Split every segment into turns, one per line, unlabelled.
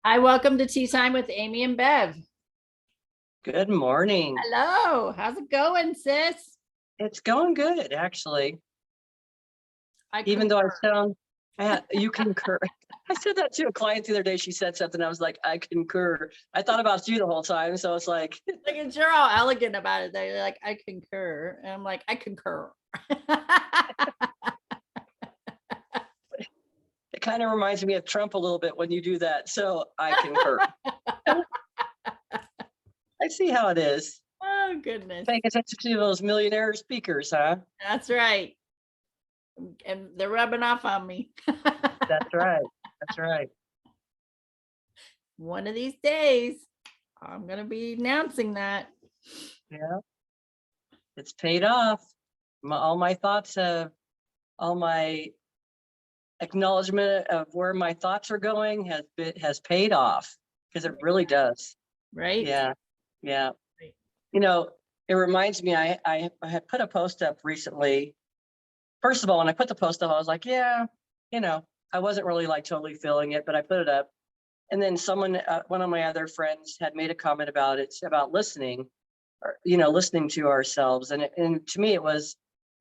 Hi, welcome to Tea Time with Amie and Bev.
Good morning.
Hello, how's it going, sis?
It's going good, actually.
I
Even though
concur.
you concur. I said that to a client the other day. She said something. I was like, I concur. I thought about you the whole time. So it's like,
Like, and you're all elegant about it. They're like, I concur. And I'm like, I concur.
it kind of reminds me of Trump a little bit when you do that. So I concur. I see how it is.
Oh, goodness.
Paying attention to those millionaire speakers, huh?
That's right. And they're rubbing off on me.
That's right. That's right.
One of these days, I'm going to be announcing that.
Yeah. It's paid off. All my thoughts have, all my acknowledgement of where my thoughts are going has paid off, because it really does.
Right?
Yeah. Yeah.
Right.
You know, it reminds me, I had put a post up recently. First of all, when I put the post up, I was like, yeah, I wasn't really like totally feeling it, but I put it up. And then one of my other friends had made a comment about it, about listening, or, listening to ourselves. And to me,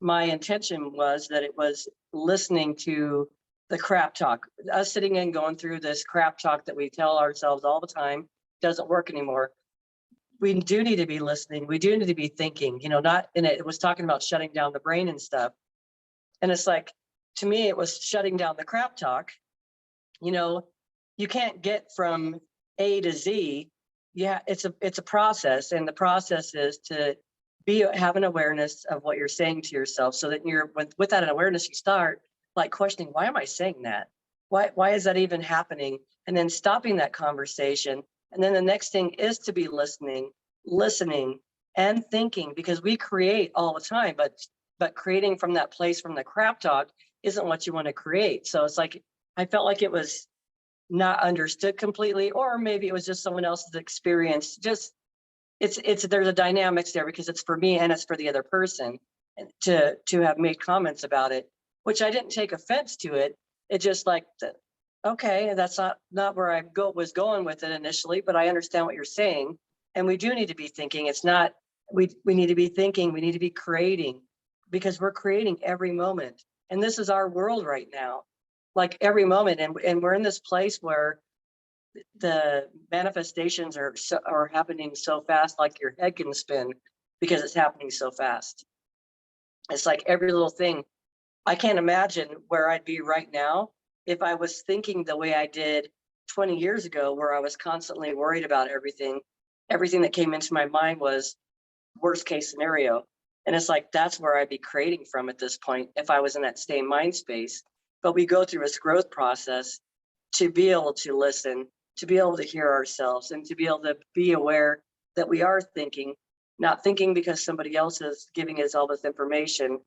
my intention was that it was listening to the crap talk, us sitting and going through this crap talk that we tell ourselves all the time doesn't work anymore. We do need to be listening. We do need to be thinking, not in it. It was talking about shutting down the brain and stuff. And it's like, to me, it was shutting down the crap talk. You can't get from A to Z. Yeah, it's a process. And the process is to have an awareness of what you're saying to yourself, so that with that awareness, you start like questioning, why am I saying that? Why is that even happening? And then stopping that conversation. And then the next thing is to be listening and thinking, because we create all the time, but creating from that place, from the crap talk, isn't what you want to create. So it's like, I felt like it was not understood completely, or maybe it was just someone else's experience. Just there's a dynamics there, because it's for me and it's for the other person, and to have made comments about it, which I didn't take offense to it. It just like, okay, that's not where I was going with it initially, but I understand what you're saying. And we do need to be thinking. It's not, we need to be thinking, we need to be creating, because we're creating every moment. And this is our world right now, like every moment. And we're in this place where the manifestations are happening so fast, like your head can spin, because it's happening so fast. It's like every little thing. I can't imagine where I'd be right now if I was thinking the way I did 20 years ago, where I was constantly worried about everything. Everything that came into my mind was worst case scenario. And it's like, that's where I'd be creating from at this point, if I was in that same mind space. But we go through this growth process to be able to listen, to be able to hear ourselves, and to be able to be aware that we are thinking, not thinking because somebody else is giving us all this information,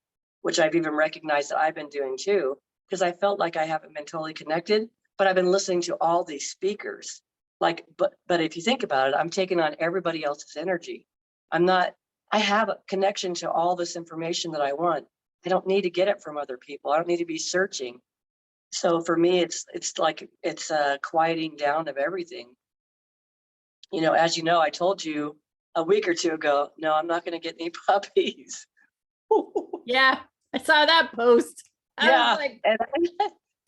which I've even recognized that I've been doing too, because I felt like I haven't been totally connected, but I've been listening to all these speakers. Like, but if you think about it, I'm taking on everybody else's energy. I have a connection to all this information that I want. I don't need to get it from other people. I don't need to be searching. So for me, it's like, it's a quieting down of everything. As you know, I told you a week or two ago, no, I'm not going to get any puppies.
Yeah, I saw that post.
Yeah, like,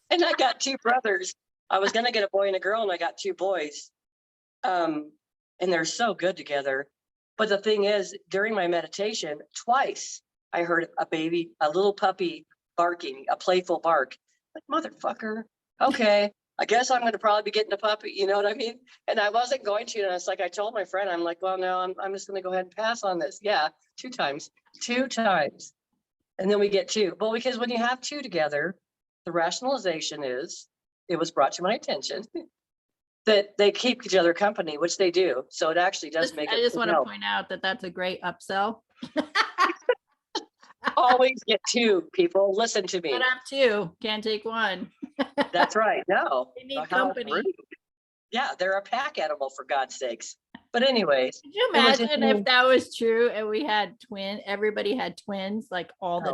and I got two brothers. I was going to get a boy and a girl, and I got two boys. And they're so good together. But the thing is, during my meditation, twice I heard a little puppy barking, a playful bark. Like, motherfucker. Okay, I guess I'm going to probably be getting a puppy. You know what I mean? And I wasn't going to. And it's like, I told my friend, I'm like, well, no, I'm just going to go ahead and pass on this. Yeah, two times. And then we get two. Well, because when you have two together, the rationalization is, it was brought to my attention that they keep each other company, which they do. So it actually does make it.
I just want to point out that that's a great upsell.
Always get two, people. Listen to me.
But have two. Can't take one.
That's right. No.
They need company.
Yeah, they're a pack animal, for God's sakes. But anyways.
Could you imagine if that was true and we had everybody had twins, like all the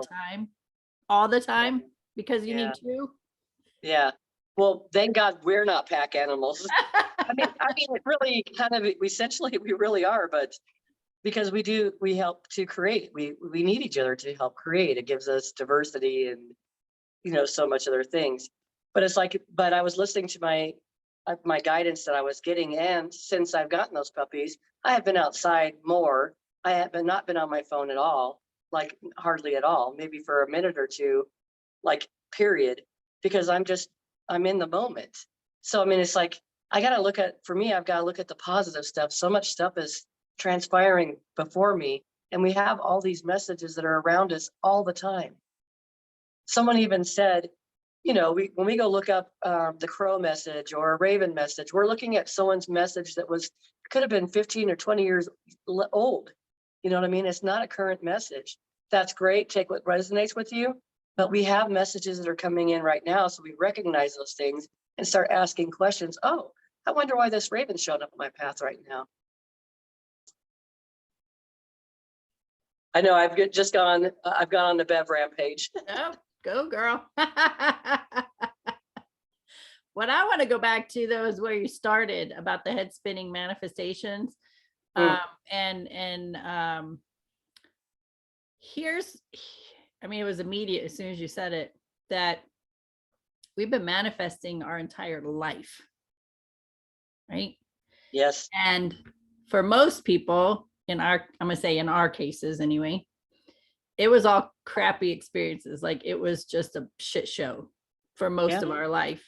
time, because you need two?
Yeah. Well, thank God we're not pack animals. I mean, it really kind of, essentially, we really are, but because we help to create, we need each other to help create. It gives us diversity and, so much other things. But it's like, but I was listening to my guidance that I was getting. And since I've gotten those puppies, I have been outside more. I have not been on my phone at all, like hardly at all, maybe for a minute or two, like period, because I'm in the moment. So, I mean, it's like, I've got to look at the positive stuff. So much stuff is transpiring before me, and we have all these messages that are around us all the time. Someone even said, when we go look up the crow message or a raven message, we're looking at someone's message that could have been 15 or 20 years old. You know what I mean? It's not a current message. That's great. Take what resonates with you. But we have messages that are coming in right now. So we recognize those things and start asking questions. Oh, I wonder why this raven showed up in my path right now. I know I've gone on the Bev rampage.
Oh, go girl. What I want to go back to though is where you started about the head spinning manifestations. It was immediate as soon as you said it, that we've been manifesting our entire life, right?
Yes.
And for most people, I'm gonna say in our cases anyway, it was all crappy experiences. Like it was just a shit show for most of our life.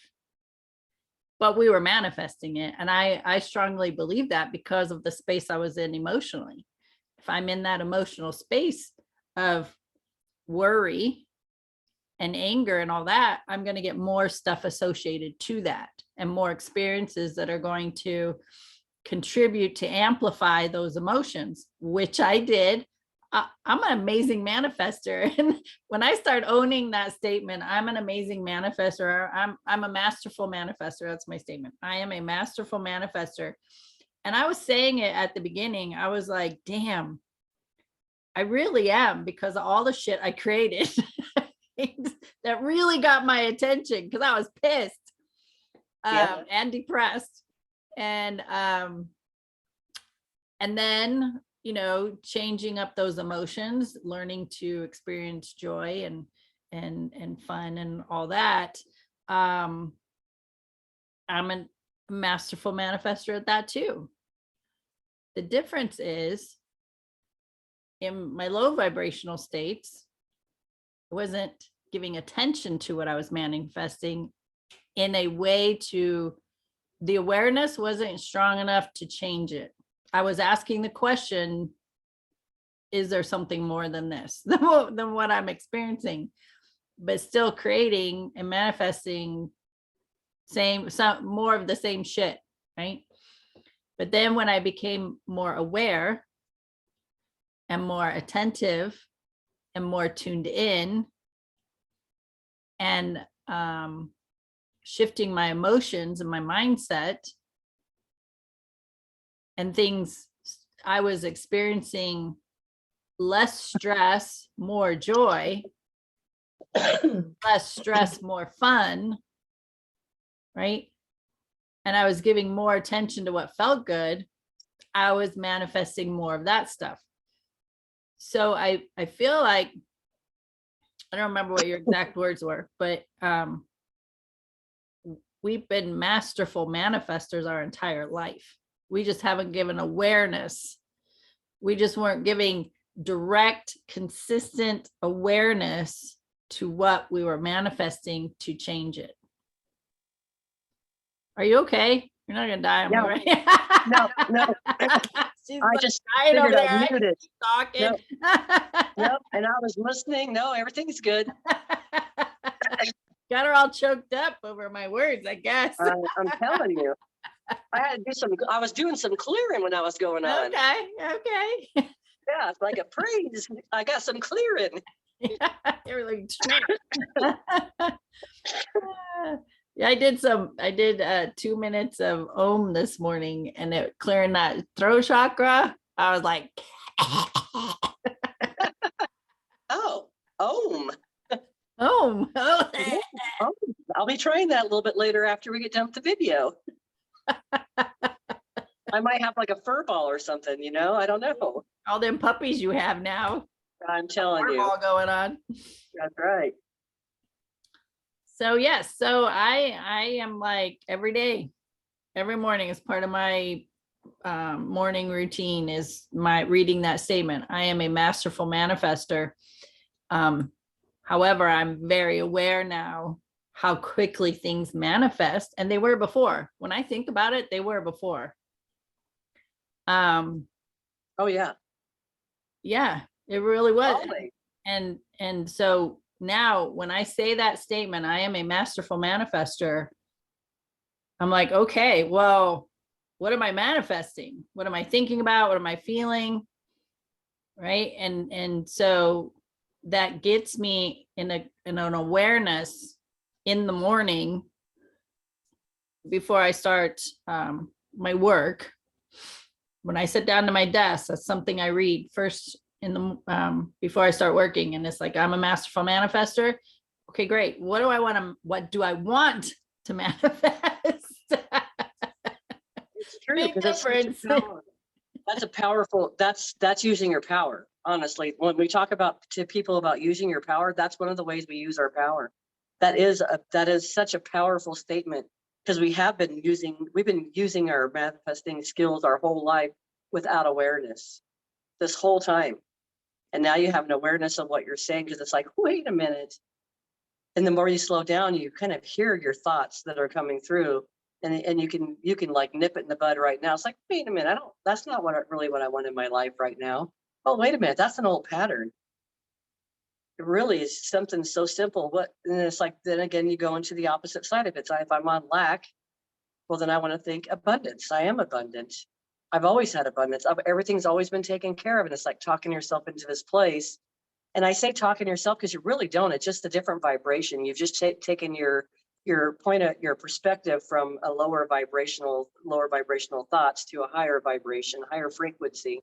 But we were manifesting it. And I strongly believe that because of the space I was in emotionally. If I'm in that emotional space of worry and anger and all that, I'm going to get more stuff associated to that and more experiences that are going to contribute to amplify those emotions, which I did. I'm an amazing manifester. And when I start owning that statement, I'm an amazing manifester. I'm a masterful manifester. That's my statement. I am a masterful manifester. And I was saying it at the beginning. I was like, damn, I really am, because of all the shit I created that really got my attention because I was pissed and depressed. And then, changing up those emotions, learning to experience joy and fun and all that. I'm a masterful manifester at that too. The difference is in my low vibrational states, I wasn't giving attention to what I was manifesting in a way the awareness wasn't strong enough to change it. I was asking the question, is there something more than this, than what I'm experiencing, but still creating and manifesting some more of the same shit, right? But then when I became more aware and more attentive and more tuned in and shifting my emotions and my mindset and things, I was experiencing less stress, more joy, less stress, more fun, right? And I was giving more attention to what felt good. I was manifesting more of that stuff. So I feel like, I don't remember what your exact words were, but we've been masterful manifestors our entire life. We just haven't given awareness. We just weren't giving direct, consistent awareness to what we were manifesting to change it. Are you okay? You're not gonna die on me, right?
No.
She's
I just
dying over there.
I muted.
Talking.
Nope. And I was listening. No, everything's good.
Got her all choked up over my words, I guess.
I'm telling you. I was doing some clearing when I was going on.
Okay.
Yeah, it's like a praise. I got some clearing.
Yeah, you're like, yeah, I did 2 minutes of Om this morning, and it clearing that throat chakra. I was like,
oh, Om.
Om.
I'll be trying that a little bit later after we get done with the video. I might have like a fur ball or something, you know? I don't know.
All them puppies you have now.
I'm telling you.
All going on.
That's right.
So yes, so I am like every day, every morning is part of my morning routine is my reading that statement. I am a masterful manifester. However, I'm very aware now how quickly things manifest, and they were before. When I think about it, they were before.
Oh yeah.
Yeah, it really was.
Always.
And so now when I say that statement, I am a masterful manifester, I'm like, okay, well, what am I manifesting? What am I thinking about? What am I feeling? Right. And so that gets me in an awareness in the morning before I start my work. When I sit down to my desk, that's something I read first in the before I start working. And it's like, I'm a masterful manifester. Okay, great. What do I want to manifest?
It's true, because that's a powerful, that's using your power. Honestly, when we talk to people about using your power, that's one of the ways we use our power. That is such a powerful statement, because we've been using our manifesting skills our whole life without awareness this whole time. And now you have an awareness of what you're saying, because it's like, wait a minute. And the more you slow down, you kind of hear your thoughts that are coming through, and you can like nip it in the bud right now. It's like, wait a minute, that's not what I want in my life right now. Oh, wait a minute, that's an old pattern. It really is something so simple. And it's like, then again, you go into the opposite side of it. So if I'm on lack, well, then I want to think abundance. I am abundant. I've always had abundance. Everything's always been taken care of. And it's like talking yourself into this place. And I say talking yourself because you really don't. It's just a different vibration. You've just taken your your perspective from a lower vibrational thoughts to a higher vibration, higher frequency.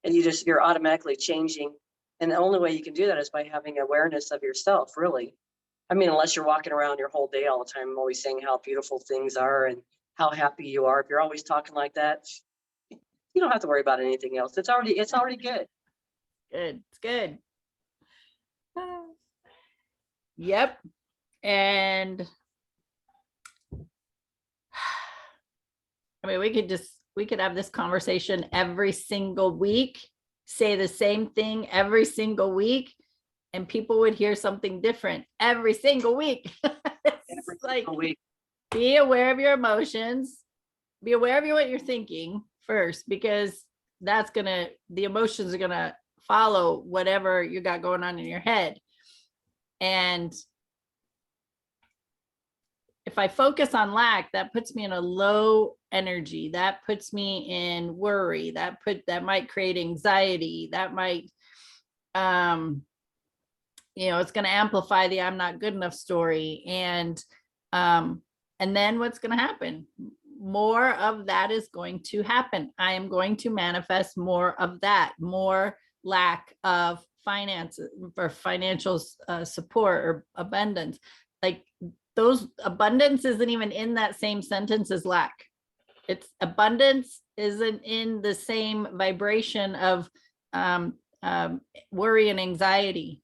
And you're automatically changing. And the only way you can do that is by having awareness of yourself, really. I mean, unless you're walking around your whole day all the time, always saying how beautiful things are and how happy you are. If you're always talking like that, you don't have to worry about anything else. It's already good.
Good. It's good. Yep. And I mean, we could have this conversation every single week, say the same thing every single week, and people would hear something different every single week. It's like, be aware of your emotions, be aware of what you're thinking first, because the emotions are gonna follow whatever you got going on in your head. And if I focus on lack, that puts me in a low energy, that puts me in worry, that might create anxiety, that might it's going to amplify the I'm not good enough story. And then what's going to happen? More of that is going to happen. I am going to manifest more of that, more lack of finances or financial support or abundance. Like, those abundance isn't even in that same sentence as lack. It's abundance isn't in the same vibration of worry and anxiety.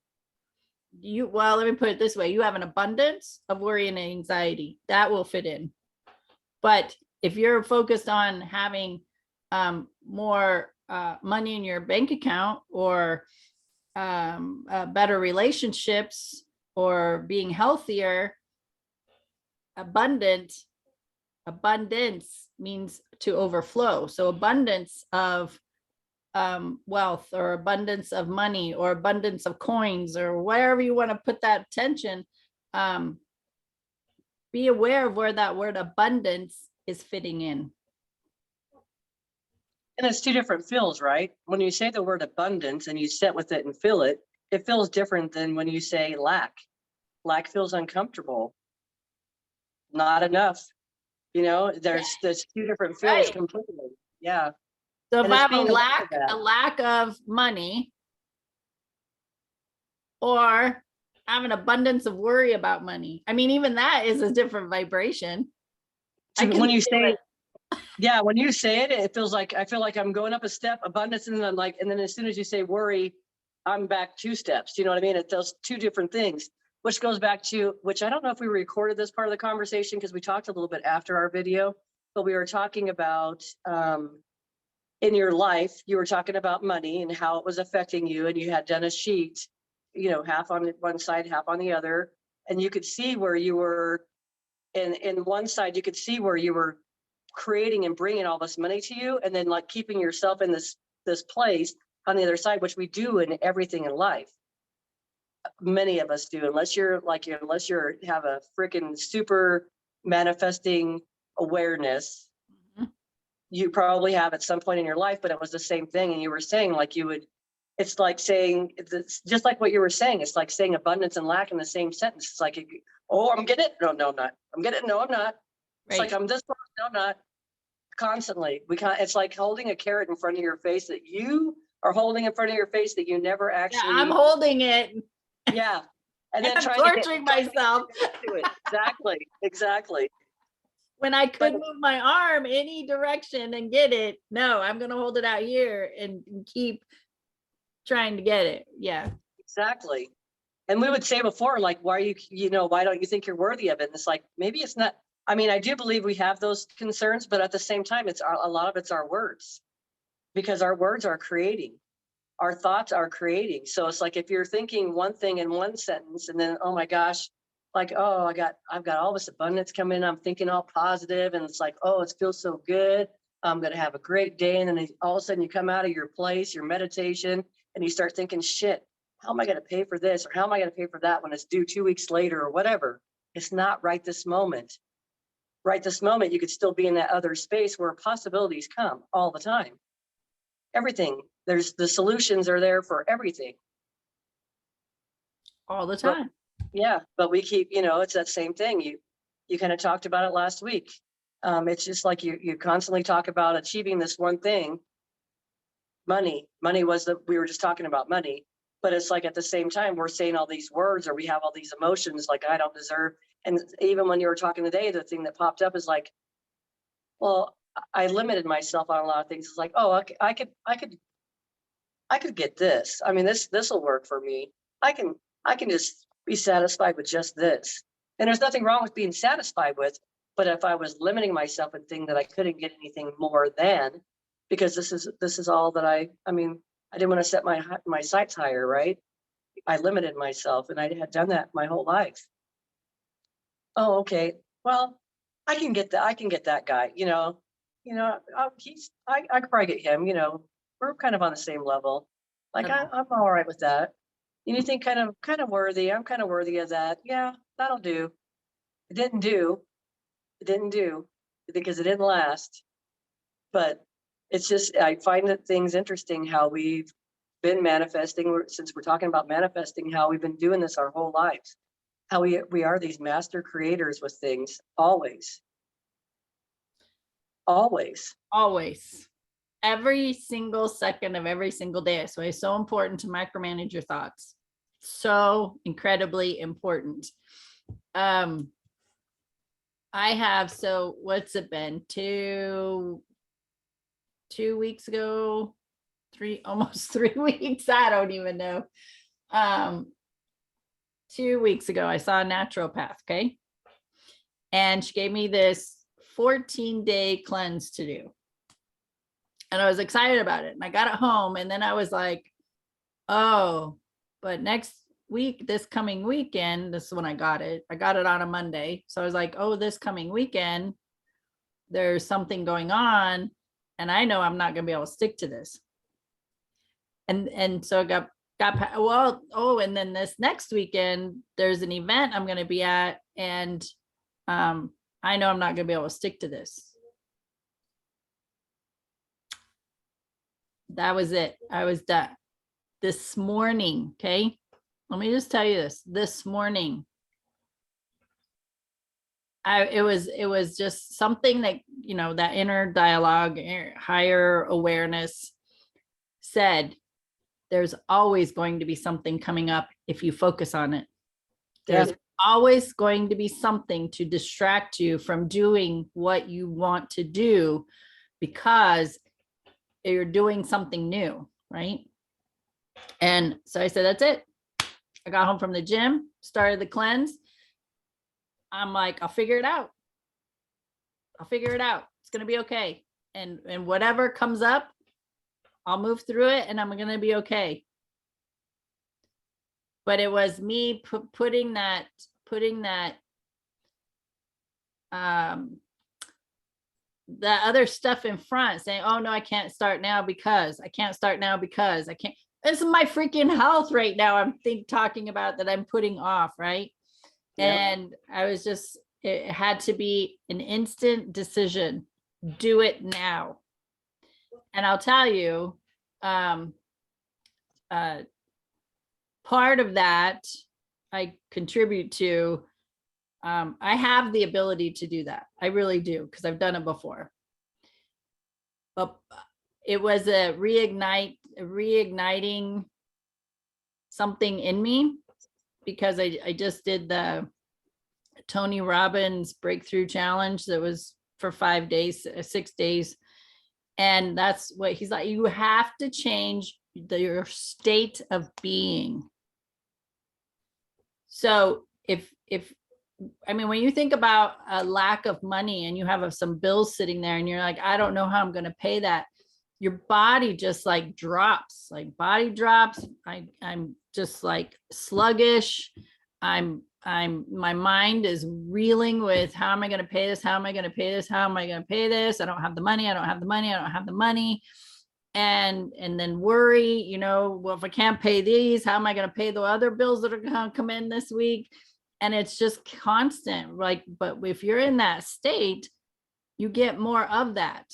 Let me put it this way. You have an abundance of worry and anxiety that will fit in. But if you're focused on having more money in your bank account, or better relationships, or being healthier, abundance means to overflow. So abundance of wealth, or abundance of money, or abundance of coins, or wherever you want to put that attention, be aware of where that word abundance is fitting in.
And it's two different feels, right? When you say the word abundance and you sit with it and feel it, it feels different than when you say lack. Lack feels uncomfortable. Not enough. There's two different feels, right? Completely. Yeah.
So if I have a lack of money, or I have an abundance of worry about money, I mean, even that is a different vibration.
When you say Yeah, when you say it, it feels like I feel like I'm going up a step, abundance, and then I'm like, and then as soon as you say worry, I'm back 2 steps. You know what I mean? It does 2 different things, which goes back to, which I don't know if we recorded this part of the conversation because we talked a little bit after our video, but we were talking about in your life, you were talking about money and how it was affecting you, and you had done a sheet, you know, half on one side, half on the other, and you could see where you were in one side, you could see where you were creating and bringing all this money to you, and then like keeping yourself in this place on the other side, which we do in everything in life. Many of us do, unless you're like, unless you're have a freaking super manifesting awareness.
Mhm.
You probably have at some point in your life, but it was the same thing. And you were saying like you would, it's like saying, it's just like what you were saying. It's like saying abundance and lack in the same sentence. It's like, oh, I'm getting it. No, no, I'm not. I'm getting it. No, I'm not. It's like,
Right.
I'm this one. No, I'm not. Constantly. We can't, it's like holding a carrot in front of your face that you are holding in front of your face that you never
Yeah, I'm
actually,
holding it
yeah. And then
and I'm
trying to get
torturing myself.
to it. Exactly. Exactly.
When I
But
could move my arm any direction and get it. No, I'm going to hold it out here and keep trying to get it. Yeah.
exactly. And we would say before, like, why are you, you know, why don't you think you're worthy of it? And it's like, maybe it's not. I mean, I do believe we have those concerns, but at the same time, it's a lot of it's our words, because our words are creating, our thoughts are creating. So it's like, if you're thinking one thing in one sentence and then, oh my gosh, like, oh, I've got all this abundance coming. I'm thinking all positive, and it's like, oh, it feels so good. I'm going to have a great day. And then all of a sudden you come out of your place, your meditation, and you start thinking, shit, how am I going to pay for this? Or how am I going to pay for that when it's due 2 weeks later or whatever? It's not right this moment. Right this moment, you could still be in that other space where possibilities come all the time. Everything, there's the solutions are there for everything.
All the
But
time.
yeah, but we keep, you know, it's that same thing. You kind of talked about it last week. It's just like you constantly talk about achieving this one thing. Money was we were just talking about money, but it's like at the same time we're saying all these words, or we have all these emotions like I don't deserve. And even when you were talking today, the thing that popped up is like, well, I limited myself on a lot of things. It's like, oh, I could get this. I mean, this will work for me. I can just be satisfied with just this. And there's nothing wrong with being satisfied with, but if I was limiting myself and thinking that I couldn't get anything more than, because this is all that I mean, I didn't want to set my sights higher, right? I limited myself, and I had done that my whole life. Oh, okay. Well, I can get that. I can get that guy. I could probably get him. You know, we're kind of on the same level. Like I'm all right with that. You think kind of worthy. I'm kind of worthy of that. Yeah, that'll do. It didn't do. It didn't do because it didn't last. But it's just I find that things interesting how we've been manifesting since we're talking about manifesting, how we've been doing this our whole lives. How we are these master creators with things always. Always.
Always. Every single second of every single day. So it's so important to micromanage your thoughts. So incredibly important. I have, so what's it been? Two weeks ago, almost 3 weeks. I don't even know. 2 weeks ago, I saw a naturopath. Okay. And she gave me this 14-day cleanse to do. And I was excited about it. And I got it home. And then I was like, oh, but next week, this coming weekend, this is when I got it. I got it on a Monday. So I was like, oh, this coming weekend, there's something going on. And I know I'm not going to be able to stick to this. And so I got well, oh, and then this next weekend, there's an event I'm going to be at. And I know I'm not going to be able to stick to this. That was it. I was done. This morning, okay? Let me just tell you this morning. It was just something that, you know, that inner dialogue, higher awareness said, there's always going to be something coming up if you focus on it. There's always going to be something to distract you from doing what you want to do, because you're doing something new, right? And so I said, that's it. I got home from the gym, started the cleanse. I'm like, I'll figure it out. I'll figure it out. It's going to be okay. And whatever comes up, I'll move through it and I'm going to be okay. But it was me putting that other stuff in front, saying, oh no, I can't start now because I can't. This is my freaking health right now. I'm talking about that I'm putting off, right? Yep. And I was just, it had to be an instant decision. Do it now. And I'll tell you, part of that I contribute to. I have the ability to do that. I really do, because I've done it before. But it was a reigniting something in me, because I just did the Tony Robbins Breakthrough Challenge that was for 5 days, 6 days. And that's what he's like, you have to change your state of being. So I mean, when you think about a lack of money and you have some bills sitting there and you're like, I don't know how I'm going to pay that, your body just like drops, like body drops. I'm just like sluggish. My mind is reeling with, how am I going to pay this? How am I going to pay this? How am I going to pay this? I don't have the money. I don't have the money. I don't have the money. And then worry, you know, well, if I can't pay these, how am I going to pay the other bills that are going to come in this week? And it's just constant, like, but if you're in that state, you get more of that.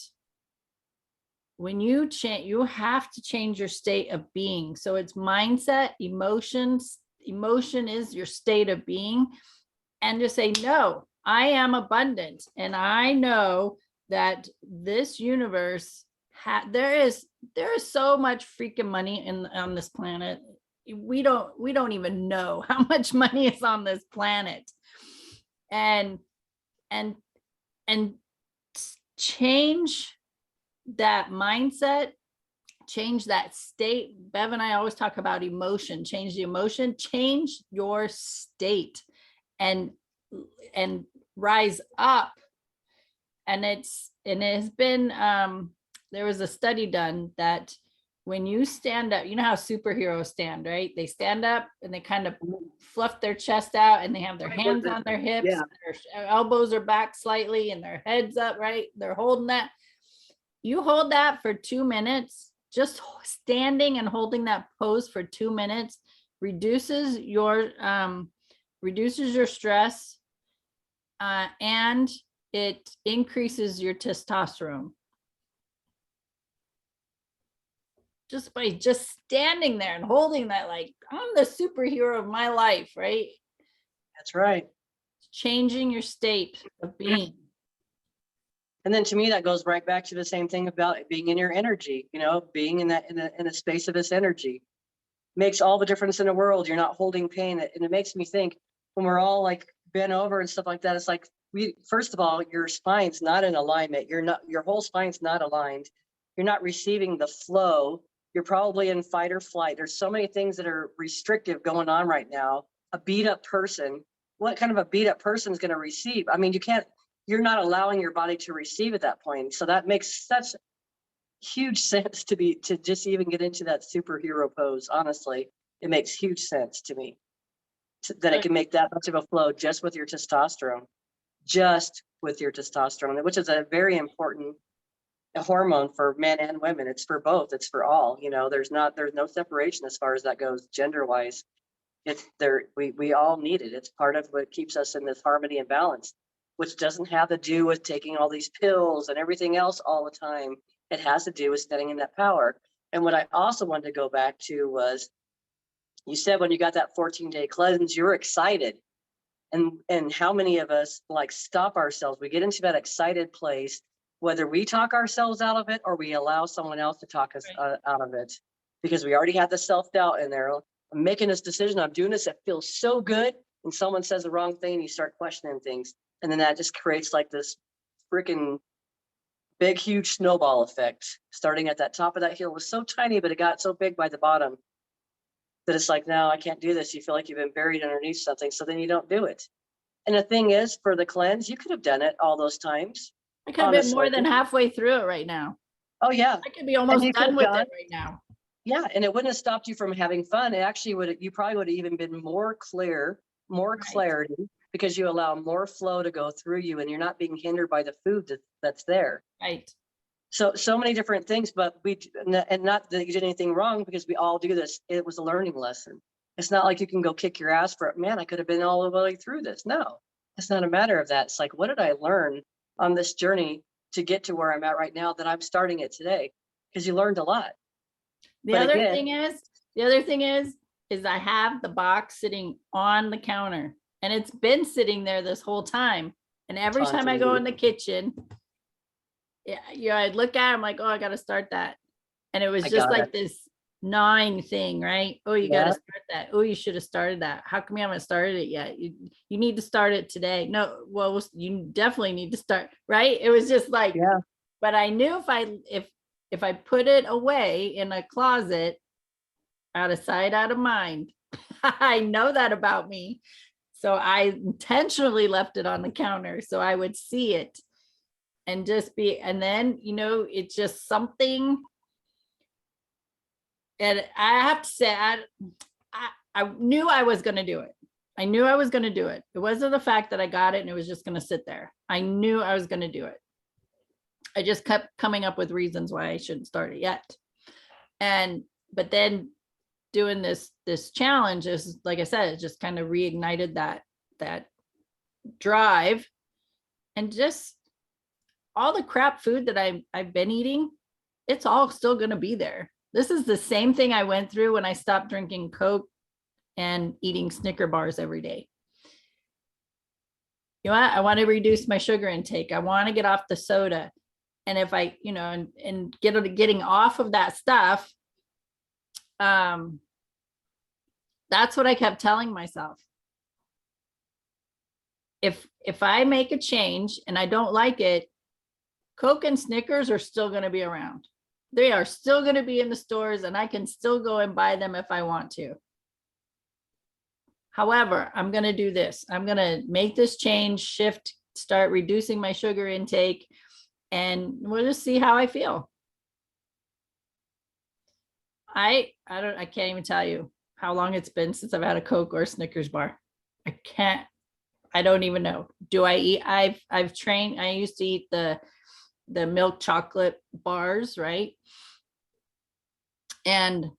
When you change, you have to change your state of being. So it's mindset, emotions. Emotion is your state of being. And just say, no, I am abundant. And I know that this universe, there is so much freaking money on this planet. We don't even know how much money is on this planet. And change that mindset, change that state. Bev and I always talk about emotion. Change the emotion, change your state, and rise up. And it has been, there was a study done that when you stand up, you know how superheroes stand, right? They stand up and they kind of fluff their chest out and they have their hands on their hips, yeah. Their elbows are back slightly and their heads up, right? They're holding that. You hold that for 2 minutes, just standing and holding that pose for 2 minutes reduces your stress, and it increases your testosterone. Just by just standing there and holding that, like, I'm the superhero of my life, right?
That's right.
Changing your state of being.
And then to me, that goes right back to the same thing about being in your energy, you know, being in a space of this energy makes all the difference in the world. You're not holding pain. And it makes me think, when we're all like bent over and stuff like that, it's like, first of all, your spine's not in alignment. Your whole spine's not aligned. You're not receiving the flow. You're probably in fight or flight. There's so many things that are restrictive going on right now. A beat up person, what kind of a beat up person is going to receive? I mean, you're not allowing your body to receive at that point. So that makes such huge sense to just even get into that superhero pose. Honestly, it makes huge sense to me that it can make that much of a flow just with your testosterone, which is a very important hormone for men and women. It's for both. It's for all. You know, there's no separation as far as that goes, gender wise. It's there. We all need it. It's part of what keeps us in this harmony and balance, which doesn't have to do with taking all these pills and everything else all the time. It has to do with standing in that power. And what I also wanted to go back to was, you said when you got that 14-day cleanse, you were excited. And how many of us like stop ourselves? We get into that excited place, whether we talk ourselves out of it or we allow someone else to talk us out of it, because we already had the self-doubt in there. I'm making this decision. I'm doing this. It feels so good. and someone says the wrong thing and you start questioning things. And then that just creates like this freaking big, huge snowball effect. Starting at that top of that hill was so tiny, but it got so big by the bottom that it's like, no, I can't do this. You feel like you've been buried underneath something. So then you don't do it. And the thing is, for the cleanse, you could have done it all those times.
I could have been more than halfway through it right now.
Oh, yeah.
I could be almost done with it right now.
Yeah. And it wouldn't have stopped you from having fun. It actually would, you probably would have even been more clear, more clarity, because you allow more flow to go through you and you're not being hindered by the food that's there.
Right.
So many different things, but and not that you did anything wrong, because we all do this. It was a learning lesson. It's not like you can go kick your ass for, man, I could have been all the way through this. No, it's not a matter of that. It's like, what did I learn on this journey to get to where I'm at right now, that I'm starting it today? Because you learned a lot.
The other thing is I have the box sitting on the counter, and it's been sitting there this whole time. And every time I go in the kitchen, I'd look at it, I'm like, oh, I got to start that. And it was just like this gnawing thing, right? Oh, you got to start that. Oh, you should have started that. How come you haven't started it yet? You need to start it today. No, well, you definitely need to start, right? It was just like, but I knew if I put it away in a closet, out of sight, out of mind, I know that about me. So I intentionally left it on the counter so I would see it and just be, and then, it's just something. And I have to say, I knew I was going to do it. I knew I was going to do it. It wasn't the fact that I got it and it was just going to sit there. I knew I was going to do it. I just kept coming up with reasons why I shouldn't start it yet. But then doing this challenge is, like I said, it just kind of reignited that drive. And just all the crap food that I've been eating, it's all still going to be there. This is the same thing I went through when I stopped drinking Coke and eating Snicker bars every day. You know what? I want to reduce my sugar intake. I want to get off the soda. And if I, and getting off of that stuff, that's what I kept telling myself. If I make a change and I don't like it, Coke and Snickers are still going to be around. They are still going to be in the stores, and I can still go and buy them if I want to. However, I'm going to do this. I'm going to make this change, shift, start reducing my sugar intake, and we'll just see how I feel. I can't even tell you how long it's been since I've had a Coke or a Snickers bar. I don't even know. Do I eat? I've trained. I used to eat the milk chocolate bars, right? And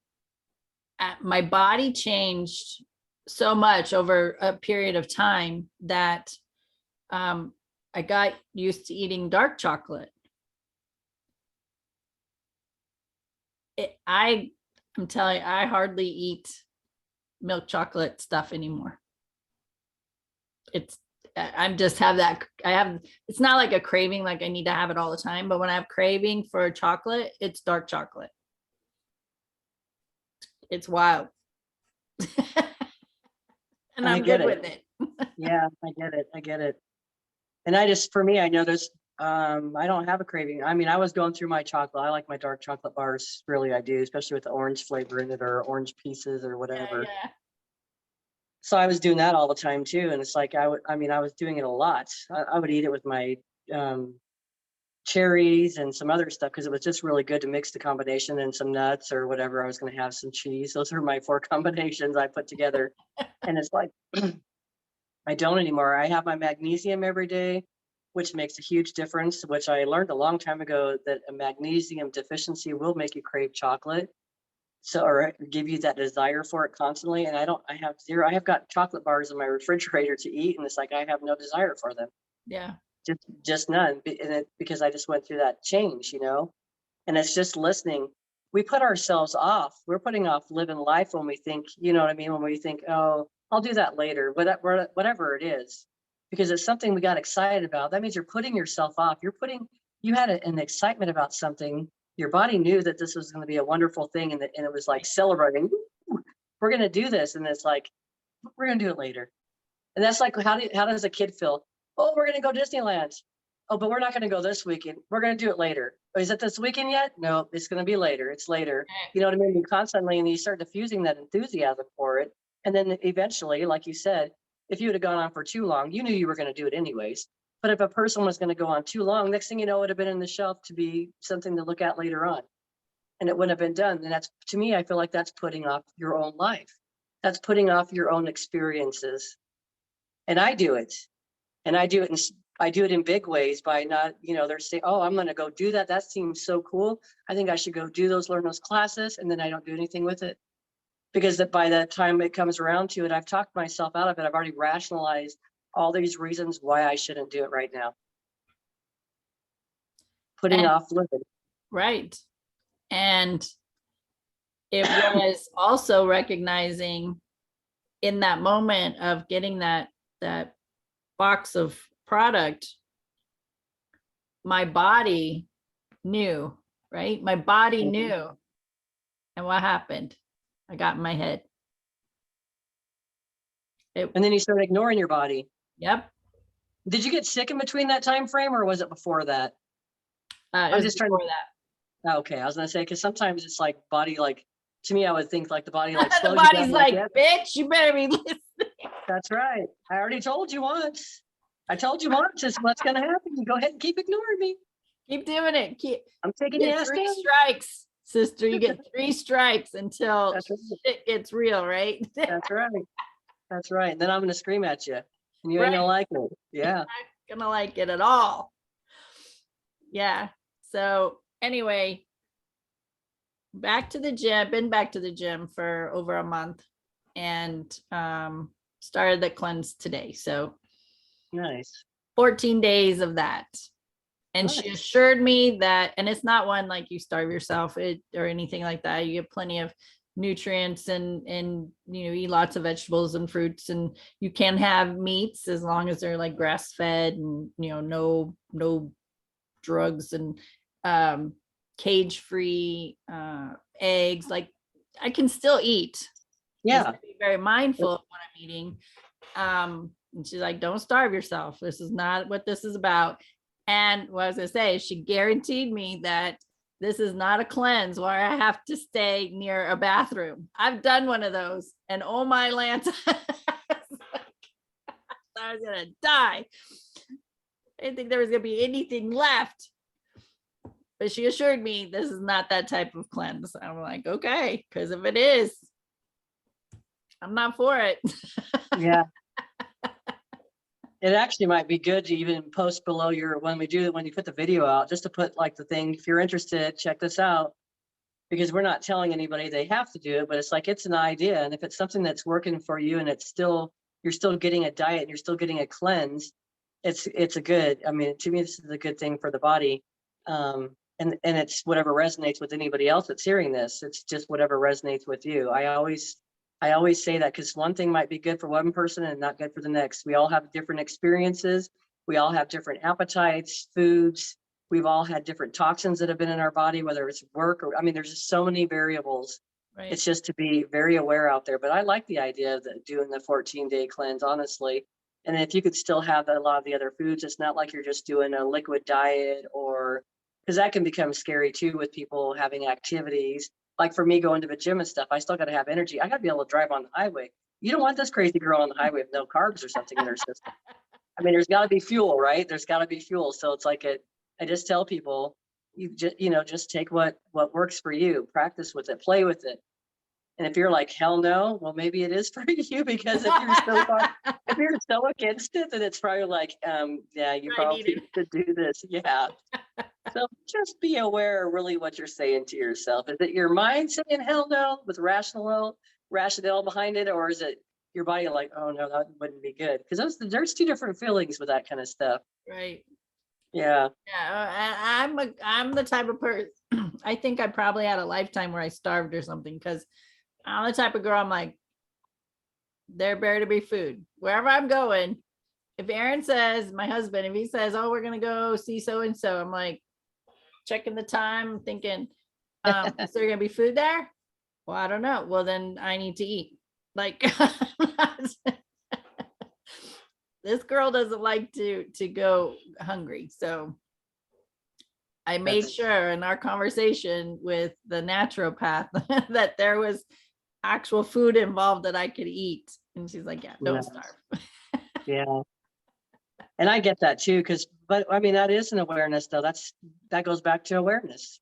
my body changed so much over a period of time that I got used to eating dark chocolate. I'm telling you, I hardly eat milk chocolate stuff anymore. It's it's not like a craving, like I need to have it all the time, but when I have craving for chocolate, it's dark chocolate. It's wild. And I'm good with it.
Yeah, I get it. And for me, I noticed I don't have a craving. I mean, I was going through my chocolate. I like my dark chocolate bars. Really, I do, especially with the orange flavor in it or orange pieces or whatever.
Yeah.
So I was doing that all the time too. And it's like, I was doing it a lot. I would eat it with my cherries and some other stuff, because it was just really good to mix the combination, and some nuts or whatever. I was going to have some cheese. Those are my 4 combinations I put together. And it's like, I don't anymore. I have my magnesium every day, which makes a huge difference, which I learned a long time ago, that a magnesium deficiency will make you crave chocolate. So, or give you that desire for it constantly. And I have zero. I have got chocolate bars in my refrigerator to eat, and it's like I have no desire for them.
Yeah.
Just none. Because I just went through that change, and it's just listening. We put ourselves off. We're putting off living life when we think, you know what I mean? When we think, oh, I'll do that later, whatever it is, because it's something we got excited about. That means you're putting yourself off. You had an excitement about something. Your body knew that this was going to be a wonderful thing, and it was like celebrating. We're going to do this, and it's like, we're going to do it later. And that's like, how does a kid feel? Oh, we're going to go Disneyland. Oh, but we're not going to go this weekend. We're going to do it later. Oh, is it this weekend yet? No, it's going to be later. It's later. You know what I mean? You constantly, and you start diffusing that enthusiasm for it. And then eventually, like you said, if you would have gone on for too long, you knew you were going to do it anyways. But if a person was going to go on too long, next thing you know, it would have been in the shelf to be something to look at later on. And it wouldn't have been done. And that's, to me, I feel like that's putting off your own life. That's putting off your own experiences. And I do it. And I do it in big ways by not, they're saying, oh, I'm going to go do that. That seems so cool. I think I should go learn those classes. And then I don't do anything with it. Because by the time it comes around to it, I've talked myself out of it. I've already rationalized all these reasons why I shouldn't do it right now. Putting off living.
Right. And it was also recognizing in that moment of getting that box of product, my body knew, right? My body knew. And what happened? I got in my head.
And then you started ignoring your body.
Yep.
Did you get sick in between that time frame, or was it before that?
I'm just trying to
that. Okay, I was gonna say, because sometimes it's like body, like, to me, I would think like the body like
the body's like, bitch, you better be listening.
That's right. I already told you once. I told you once, it's what's gonna happen. You go ahead and keep ignoring me.
Keep doing it.
I'm taking you
3 strikes, sister. You get 3 strikes until shit gets real, right?
That's right. That's right. And then I'm gonna scream at you, and you ain't gonna like it. Yeah.
Not gonna like it at all. Yeah. So anyway, back to the gym. Been back to the gym for over a month, and started the cleanse today. So
nice.
14 days of that. And she assured me that, and it's not one like you starve yourself or anything like that. You get plenty of nutrients and eat lots of vegetables and fruits, and you can have meats as long as they're like grass fed and no drugs and cage free eggs. Like I can still eat.
Yeah.
Be very mindful of what I'm eating. And she's like, don't starve yourself. This is not what this is about. And what I was gonna say, she guaranteed me that this is not a cleanse where I have to stay near a bathroom. I've done one of those, and oh my Lance, I was gonna die. I didn't think there was gonna be anything left. But she assured me this is not that type of cleanse. I'm like, okay, because if it is, I'm not for it.
Yeah. It actually might be good to even post below when you put the video out, just to put like the thing, if you're interested, check this out, because we're not telling anybody they have to do it, but it's like, it's an idea. And if it's something that's working for you and you're still getting a diet and you're still getting a cleanse, it's a good, I mean, to me, this is a good thing for the body. And it's whatever resonates with anybody else that's hearing this. It's just whatever resonates with you. I always say that, because one thing might be good for one person and not good for the next. We all have different experiences. We all have different appetites, foods. We've all had different toxins that have been in our body, whether it's work or, I mean, there's just so many variables. Right. It's just to be very aware out there. But I like the idea of doing the 14-day cleanse, honestly. And if you could still have a lot of the other foods, it's not like you're just doing a liquid diet, or because that can become scary too with people having activities. Like for me going to the gym and stuff, I still got to have energy. I got to be able to drive on the highway. You don't want this crazy girl on the highway with no carbs or something in her system. I mean, there's got to be fuel, right? There's got to be fuel. So it's like I just tell people, just take what works for you, practice with it, play with it. And if you're like, hell no, well, maybe it is for you, because if you're so against it, then it's probably like, yeah, you probably should do this. Yeah. So just be aware of really what you're saying to yourself. Is it your mind saying hell no with rationale behind it, or is it your body like, oh no, that wouldn't be good? Because there's 2 different feelings with that kind of stuff.
Right.
Yeah.
Yeah. I'm the type of person. I think I probably had a lifetime where I starved or something, because I'm the type of girl, I'm like, there better to be food wherever I'm going. If Aaron says, my husband, if he says, oh, we're gonna go see so and so, I'm like checking the time, thinking, is there gonna be food there? Well, I don't know. Well, then I need to eat. Like this girl doesn't like to go hungry. So I made
That's-
sure in our conversation with the naturopath that there was actual food involved that I could eat. And she's like, yeah, don't
Yeah.
starve.
Yeah. And I get that too, but I mean, that is an awareness though. That goes back to awareness.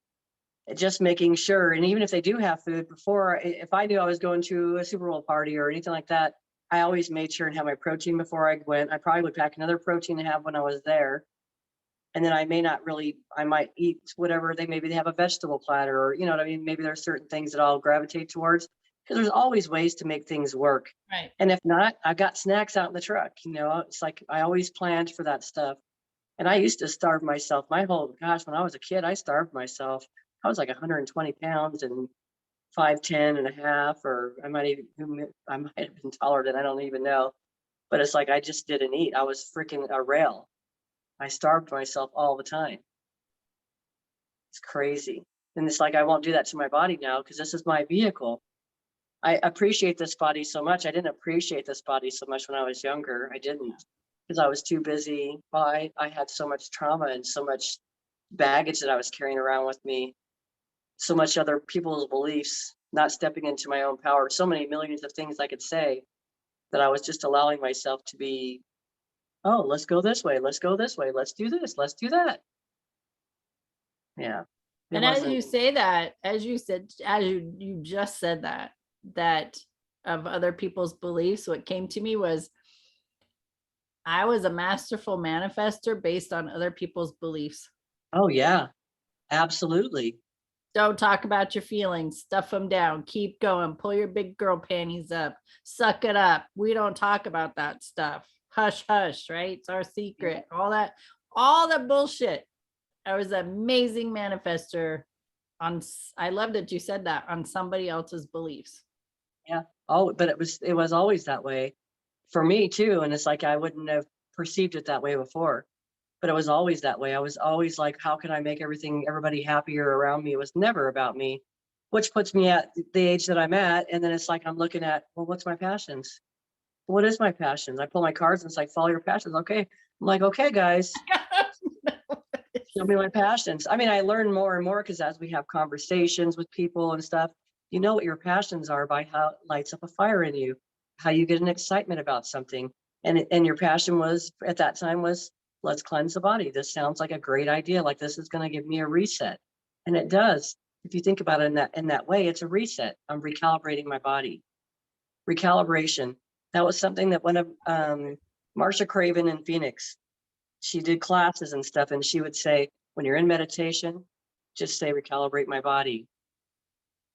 Just making sure, and even if they do have food before, if I knew I was going to a Super Bowl party or anything like that, I always made sure and have my protein before I went. I probably would pack another protein to have when I was there. And then I might eat whatever maybe they have a vegetable platter, or, you know what I mean? Maybe there's certain things that I'll gravitate towards, because there's always ways to make things work.
Right.
And if not, I've got snacks out in the truck, you know, it's like, I always planned for that stuff. And I used to starve myself when I was a kid, I starved myself. I was like 120 pounds and 5'10" and a half, or I might have been taller than I don't even know. But it's like, I just didn't eat. I was freaking a rail. I starved myself all the time. It's crazy. And it's like, I won't do that to my body now, because this is my vehicle. I appreciate this body so much. I didn't appreciate this body so much when I was younger. I didn't, because I was too busy. I had so much trauma and so much baggage that I was carrying around with me, so much other people's beliefs, not stepping into my own power, so many millions of things I could say, that I was just allowing myself to be, oh, let's go this way, let's go this way, let's do this, let's do that. Yeah.
And as you say that, as you just said that of other people's beliefs, what came to me was I was a masterful manifester based on other people's beliefs.
Oh yeah, absolutely.
Don't talk about your feelings, stuff them down, keep going, pull your big girl panties up, suck it up. We don't talk about that stuff. Hush, hush, right? It's our secret. All that bullshit. I was an amazing manifester I love that you said that, on somebody else's beliefs.
Yeah. Oh, but it was always that way for me too. And it's like, I wouldn't have perceived it that way before, but it was always that way. I was always like, how can I make everybody happier around me? It was never about me, which puts me at the age that I'm at. And then it's like, I'm looking at, well, what's my passions? What is my passions? I pull my cards and it's like, follow your passions. Okay. I'm like, okay, guys, show me my passions. I mean, I learn more and more, because as we have conversations with people and stuff, you know what your passions are by how it lights up a fire in you, how you get an excitement about something. And your passion was at that time was, let's cleanse the body. This sounds like a great idea. Like, this is going to give me a reset. And it does. If you think about it in that way, it's a reset. I'm recalibrating my body. Recalibration. That was something that one of Marsha Craven in Phoenix, she did classes and stuff, and she would say, when you're in meditation, just say, recalibrate my body.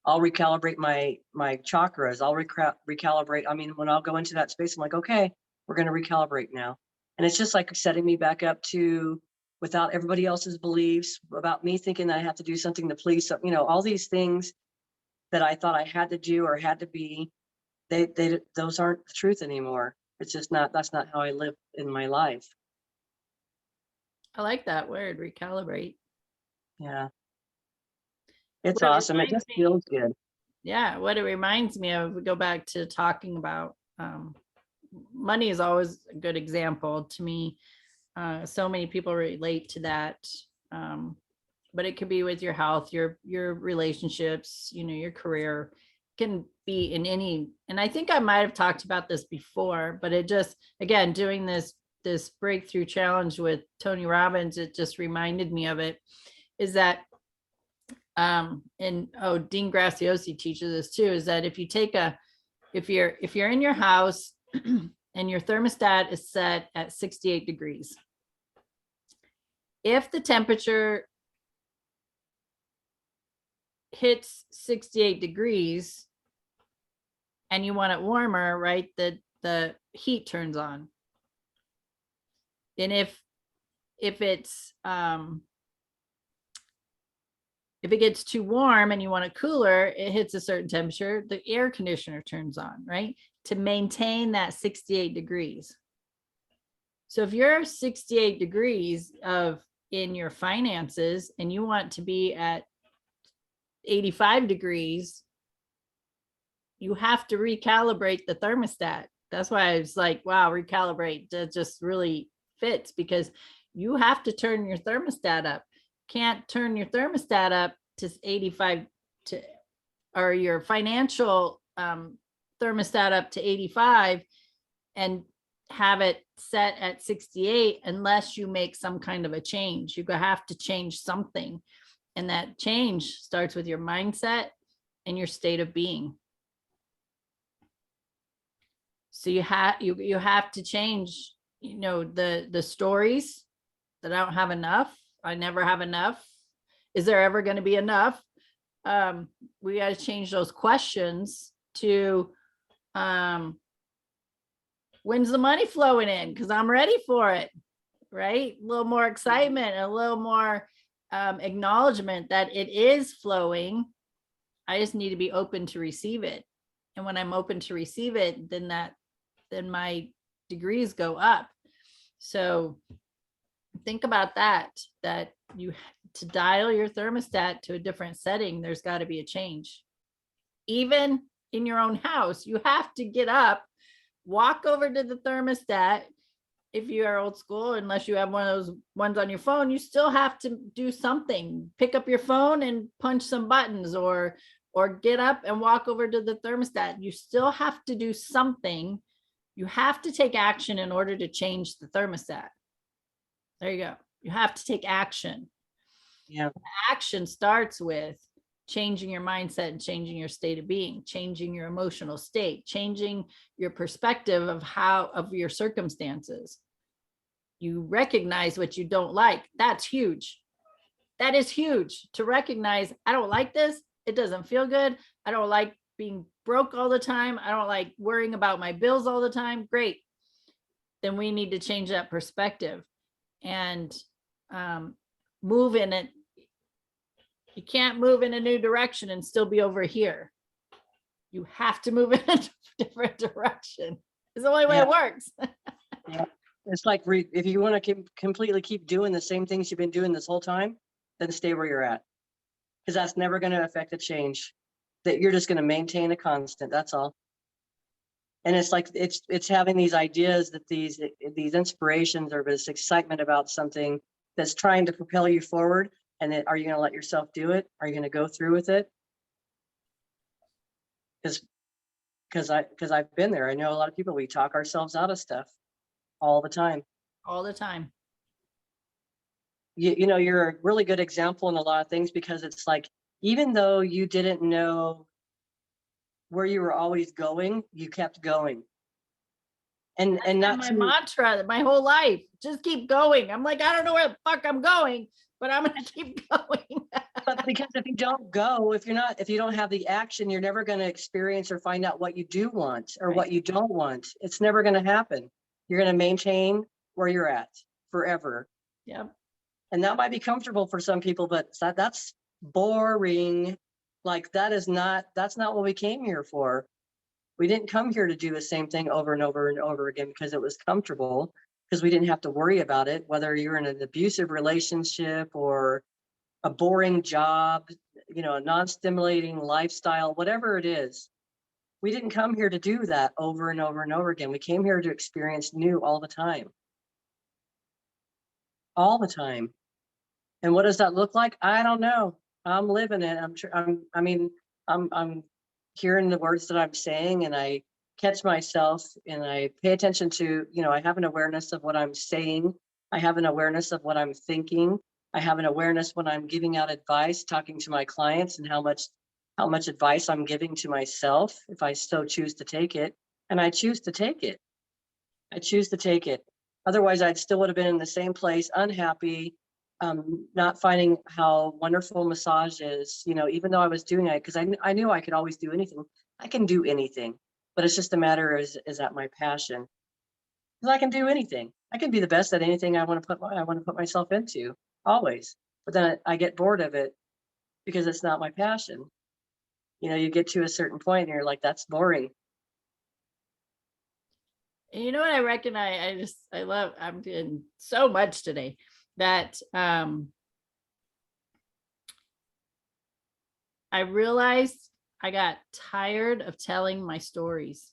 I'll recalibrate my chakras. I'll recalibrate. I mean, when I'll go into that space, I'm like, okay, we're going to recalibrate now. And it's just like setting me back up to, without everybody else's beliefs, about me thinking that I have to do something to please, you know, all these things that I thought I had to do or had to be, those aren't the truth anymore. It's just not, that's not how I live in my life.
I like that word, recalibrate.
Yeah. It's
What
awesome. It just feels good.
Yeah. What it reminds me of, we go back to talking about money is always a good example to me. So many people relate to that. But it could be with your health, your relationships, you know, your career. Can be in any, and I think I might have talked about this before, but it just, again, doing this breakthrough challenge with Tony Robbins, it just reminded me of it, is that and Dean Graziosi teaches this too, is that if you take if you're in your house and your thermostat is set at 68 degrees, if the temperature hits 68 degrees and you want it warmer, right, the heat turns on. And if it's if it gets too warm and you want it cooler, it hits a certain temperature, the air conditioner turns on, right, to maintain that 68 degrees. So if you're 68 degrees in your finances and you want to be at 85 degrees, you have to recalibrate the thermostat That's why I was like, wow, recalibrate, that just really fits, because you have to turn your thermostat up. Can't turn your thermostat up to 85 to, or your financial thermostat up to 85 and have it set at 68 unless you make some kind of a change. You have to change something. And that change starts with your mindset and your state of being. So you have to change, the stories that I don't have enough. I never have enough. Is there ever going to be enough? We got to change those questions to when's the money flowing in? Because I'm ready for it, right? A little more excitement, a little more acknowledgement that it is flowing. I just need to be open to receive it. And when I'm open to receive it, then my degrees go up. So think about that you, to dial your thermostat to a different setting, there's got to be a change. Even in your own house, you have to get up, walk over to the thermostat. If you are old school, unless you have one of those ones on your phone, you still have to do something. Pick up your phone and punch some buttons, or get up and walk over to the thermostat. You still have to do something. You have to take action in order to change the thermostat. There you go. You have to take action.
Yeah.
Action starts with changing your mindset and changing your state of being, changing your emotional state, changing your perspective of your circumstances. You recognize what you don't like. That's huge. That is huge, to recognize, I don't like this. It doesn't feel good. I don't like being broke all the time. I don't like worrying about my bills all the time. Great. Then we need to change that perspective and move in it. You can't move in a new direction and still be over here. You have to move in a different direction. It's the only way it works.
Yeah. It's like, if you want to completely keep doing the same things you've been doing this whole time, then stay where you're at. Because that's never going to affect a change. That you're just going to maintain a constant. That's all. And it's like, it's having these ideas, that these inspirations, or this excitement about something that's trying to propel you forward. And then, are you going to let yourself do it? Are you going to go through with it? Because I've been there. I know a lot of people, we talk ourselves out of stuff all the time.
All the time.
You know, you're a really good example in a lot of things, because it's like, even though you didn't know where you were always going, you kept going. And not
my mantra my whole life, just keep going. I'm like, I don't know where the fuck I'm going, but I'm gonna keep going.
But because if you don't go, if you don't have the action, you're never going to experience or find out what you do want or what you don't want. It's never going to happen. You're going to maintain where you're at forever.
Yep.
And that might be comfortable for some people, but that's boring. Like, that's not what we came here for. We didn't come here to do the same thing over and over and over again because it was comfortable, because we didn't have to worry about it, whether you're in an abusive relationship or a boring job, a non-stimulating lifestyle, whatever it is. We didn't come here to do that over and over and over again. We came here to experience new all the time. All the time. And what does that look like? I don't know. I'm living it. I'm hearing the words that I'm saying, and I catch myself, and I pay attention to, I have an awareness of what I'm saying. I have an awareness of what I'm thinking. I have an awareness when I'm giving out advice, talking to my clients, and how much advice I'm giving to myself, if I so choose to take it. And I choose to take it. I choose to take it. Otherwise, I still would have been in the same place, unhappy, not finding how wonderful massage is, even though I was doing it, because I knew I could always do anything. I can do anything, but it's just a matter is that my passion? Because I can do anything. I can be the best at anything I want to put myself into, always. But then I get bored of it because it's not my passion. You get to a certain point and you're like, that's boring.
You know what I recognize? I'm doing so much today that I realized I got tired of telling my stories.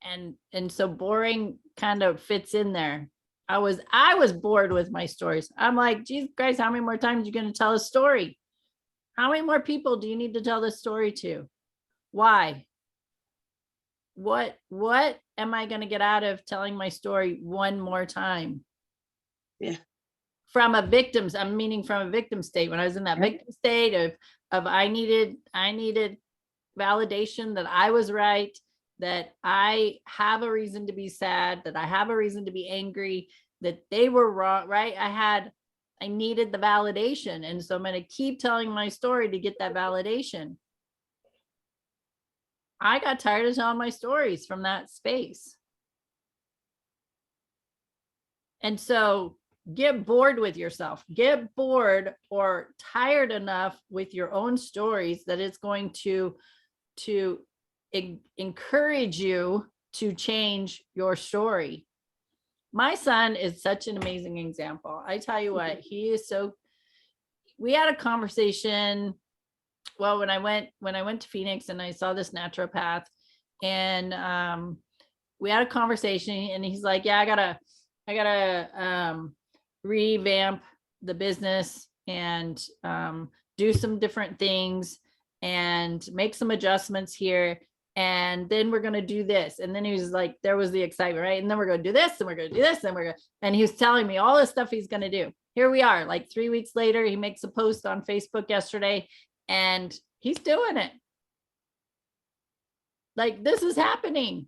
And so boring kind of fits in there. I was bored with my stories. I'm like, geez, guys, how many more times are you going to tell a story? How many more people do you need to tell this story to? Why? What am I going to get out of telling my story one more time?
Yeah.
From a victim's, I'm meaning from a victim state. When I was in that victim state of I needed validation that I was right, that I have a reason to be sad, that I have a reason to be angry, that they were wrong, right? I needed the validation. And so I'm going to keep telling my story to get that validation. I got tired of telling my stories from that space. And so get bored with yourself, get bored or tired enough with your own stories that it's going to encourage you to change your story. My son is such an amazing example. I tell you what, he is so, we had a conversation. Well, when I went to Phoenix and I saw this naturopath, and we had a conversation, and he's like, yeah, I gotta revamp the business and do some different things and make some adjustments here. And then we're going to do this. And then he was like, there was the excitement, right? And then we're going to do this, and we're going to do this, and he was telling me all the stuff he's going to do. Here we are, like 3 weeks later, he makes a post on Facebook yesterday, and he's doing it. Like, this is happening.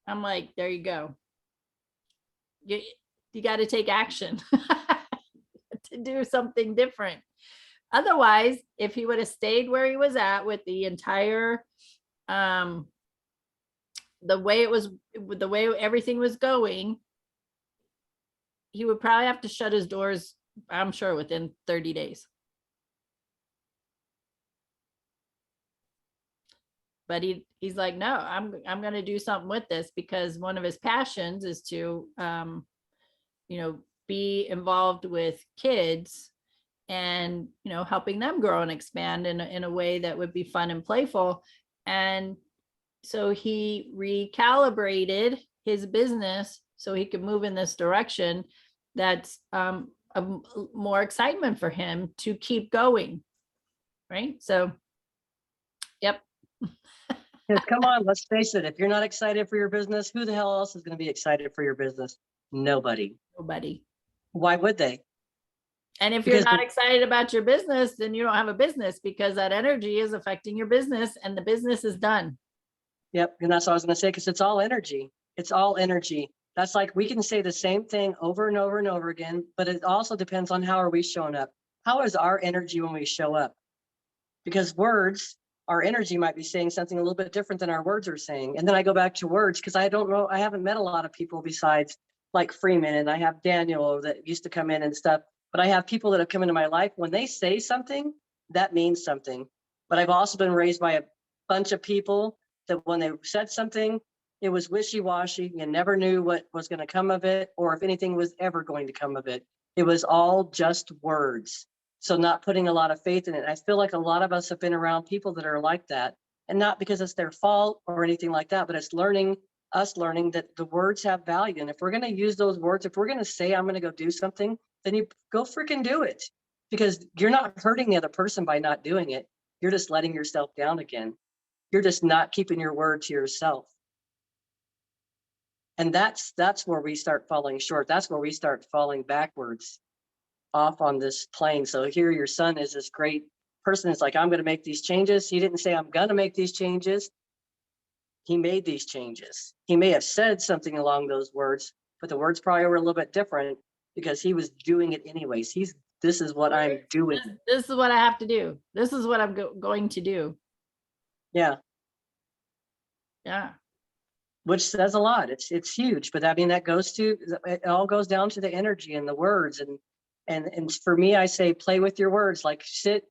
I'm like, there you go. You got to take action to do something different. Otherwise, if he would have stayed where he was at with the entire, the way everything was going, he would probably have to shut his doors, I'm sure, within 30 days. But he's like, no, I'm going to do something with this, because one of his passions is to, be involved with kids and, helping them grow and expand in a way that would be fun and playful. And so he recalibrated his business so he could move in this direction. That's more excitement for him to keep going. Right. So, yep.
Because come on, let's face it. If you're not excited for your business, who the hell else is going to be excited for your business? Nobody. Why would they?
And if you're not excited about your business, then you don't have a business, because that energy is affecting your business and the business is done.
Yep. And that's what I was going to say, because it's all energy. It's all energy. That's like, we can say the same thing over and over and over again, but it also depends on how are we showing up. How is our energy when we show up? Because words, our energy might be saying something a little bit different than our words are saying. And then I go back to words, because I don't know, I haven't met a lot of people besides like Freeman, and I have Daniel that used to come in and stuff. But I have people that have come into my life. When they say something, that means something. But I've also been raised by a bunch of people that when they said something, it was wishy-washy. You never knew what was going to come of it, or if anything was ever going to come of it. It was all just words. So not putting a lot of faith in it. I feel like a lot of us have been around people that are like that, and not because it's their fault or anything like that, but it's learning that the words have value. And if we're going to use those words, if we're going to say, I'm going to go do something, then you go freaking do it, because you're not hurting the other person by not doing it. You're just letting yourself down again. You're just not keeping your word to yourself. And that's where we start falling short. That's where we start falling backwards off on this plane. So here your son is this great person. It's like, I'm going to make these changes. He didn't say, I'm going to make these changes. He made these changes. He may have said something along those words, but the words probably were a little bit different, because he was doing it anyways. This is what I'm doing.
This is what I have to do. This is what I'm going to do.
Yeah.
Yeah.
Which says a lot. It's huge, but I mean, it all goes down to the energy and the words. And for me, I say, play with your words, like sit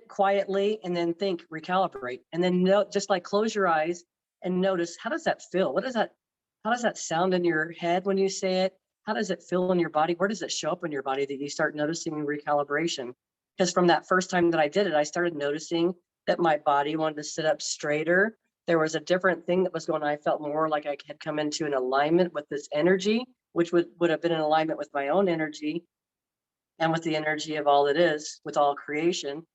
quietly and then think, recalibrate. And then just like close your eyes and notice, how does that feel? How does that sound in your head when you say it? How does it feel in your body? Where does it show up in your body that you start noticing recalibration? Because from that first time that I did it, I started noticing that my body wanted to sit up straighter. there was a different thing that was going on. I felt more like I had come into an alignment with this energy, which would have been in alignment with my own energy and with the energy of all that is, with all creation.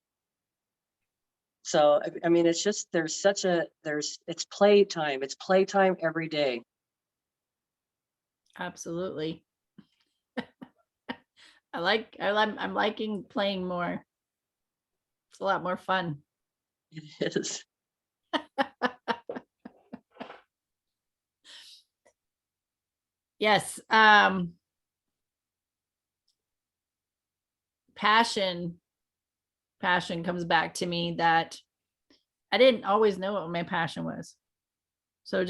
So, I mean, it's just, it's playtime. It's playtime every day.
Absolutely. I'm liking playing more. It's a lot more fun.
It is.
Yes. Passion comes back to me, that I didn't always know what my passion was. So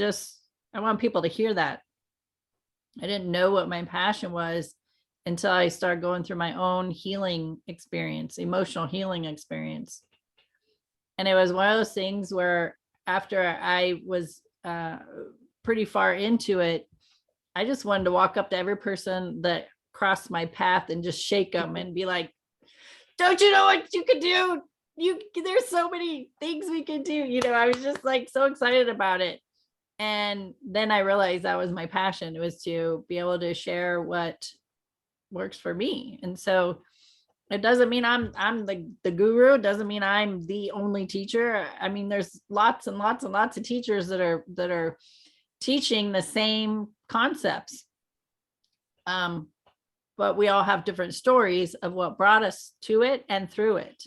I want people to hear that. I didn't know what my passion was until I started going through my own healing experience, emotional healing experience. And it was one of those things where after I was pretty far into it, I just wanted to walk up to every person that crossed my path and just shake them and be like, don't you know what you could do? There's so many things we can do. I was just like so excited about it. And then I realized that was my passion. It was to be able to share what works for me. And so it doesn't mean I'm the guru. It doesn't mean I'm the only teacher. I mean, there's lots and lots and lots of teachers that are teaching the same concepts. But we all have different stories of what brought us to it and through it.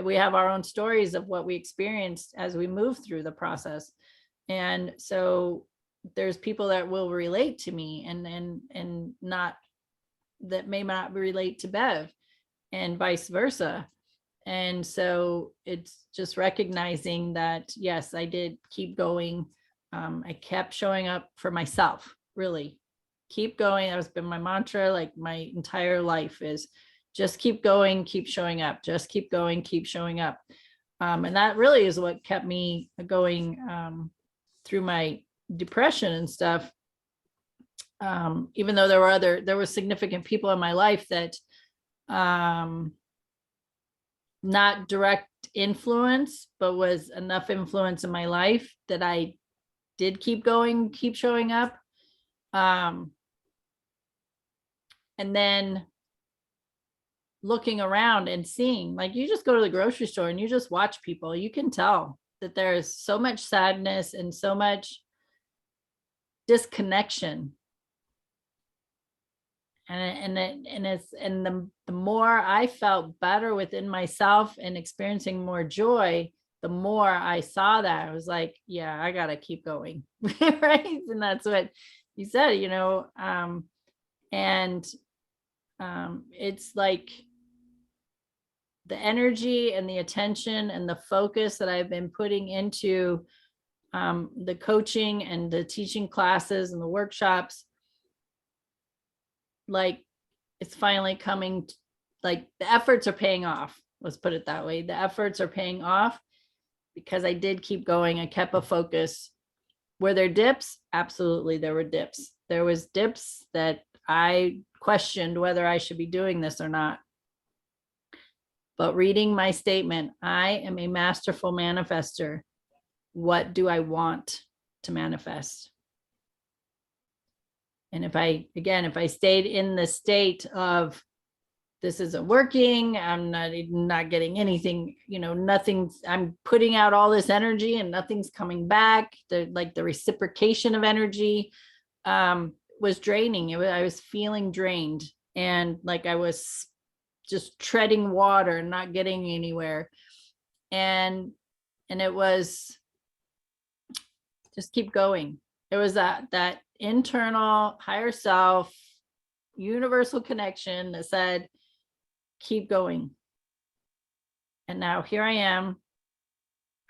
We have our own stories of what we experienced as we move through the process. And so there's people that will relate to me and not, that may not relate to Bev, and vice versa. And so it's just recognizing that, yes, I did keep going. I kept showing up for myself, really. Keep going. That has been my mantra, like my entire life, is just keep going, keep showing up, just keep going, keep showing up. And that really is what kept me going through my depression and stuff. Even though there were significant people in my life that not direct influence, but was enough influence in my life that I did keep going, keep showing up. And then looking around and seeing, like, you just go to the grocery store and you just watch people, you can tell that there is so much sadness and so much disconnection. And the more I felt better within myself and experiencing more joy, the more I saw that, I was like, yeah, I gotta keep going. Right. And that's what you said, it's like the energy and the attention and the focus that I've been putting into the coaching and the teaching classes and the workshops, like, it's finally coming, like, the efforts are paying off. Let's put it that way. The efforts are paying off because I did keep going. I kept a focus. Were there dips? Absolutely, there were dips. There was dips that I questioned whether I should be doing this or not. But reading my statement, I am a masterful manifester. What do I want to manifest? And if I stayed in the state of, this isn't working, I'm not getting anything, I'm putting out all this energy and nothing's coming back. The reciprocation of energy was draining. I was feeling drained, and like I was just treading water and not getting anywhere. And it was just keep going. It was that internal higher self, universal connection that said, keep going. And now here I am.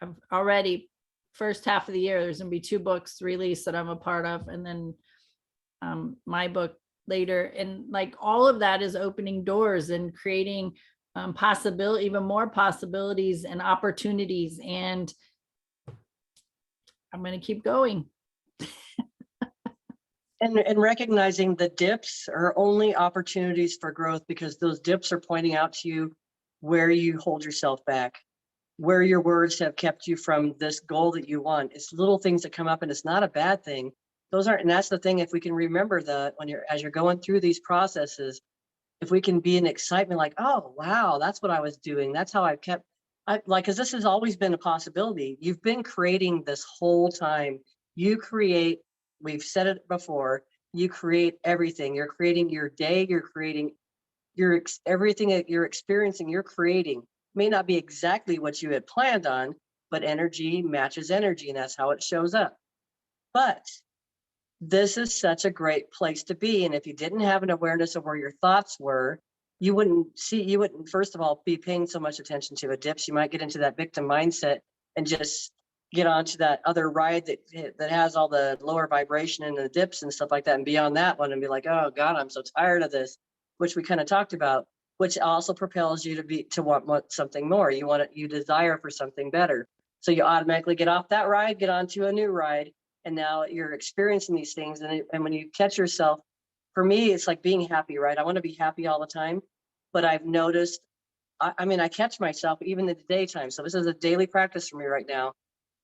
I've already, first half of the year, there's gonna be 2 books released that I'm a part of, and then my book later. And like, all of that is opening doors and creating even more possibilities and opportunities. And I'm going to keep going.
And recognizing the dips are only opportunities for growth, because those dips are pointing out to you where you hold yourself back. where your words have kept you from this goal that you want. It's little things that come up, and it's not a bad thing. Those aren't, and that's the thing, if we can remember that when as you're going through these processes, if we can be in excitement, like, oh, wow, that's what I was doing. That's how I've kept, because this has always been a possibility. You've been creating this whole time. You create, we've said it before, you create everything. You're creating your day, you're creating everything that you're experiencing, you're creating. May not be exactly what you had planned on, but energy matches energy, and that's how it shows up. But this is such a great place to be. And if you didn't have an awareness of where your thoughts were, you wouldn't, first of all, be paying so much attention to the dips. You might get into that victim mindset and just get onto that other ride that has all the lower vibration and the dips and stuff like that, and be on that one and be like, oh God, I'm so tired of this, which we kind of talked about, which also propels you to want something more. You desire for something better. So you automatically get off that ride, get onto a new ride. And now you're experiencing these things. And when you catch yourself, for me, it's like being happy, right? I want to be happy all the time. But I've noticed, I catch myself even in the daytime. So this is a daily practice for me right now.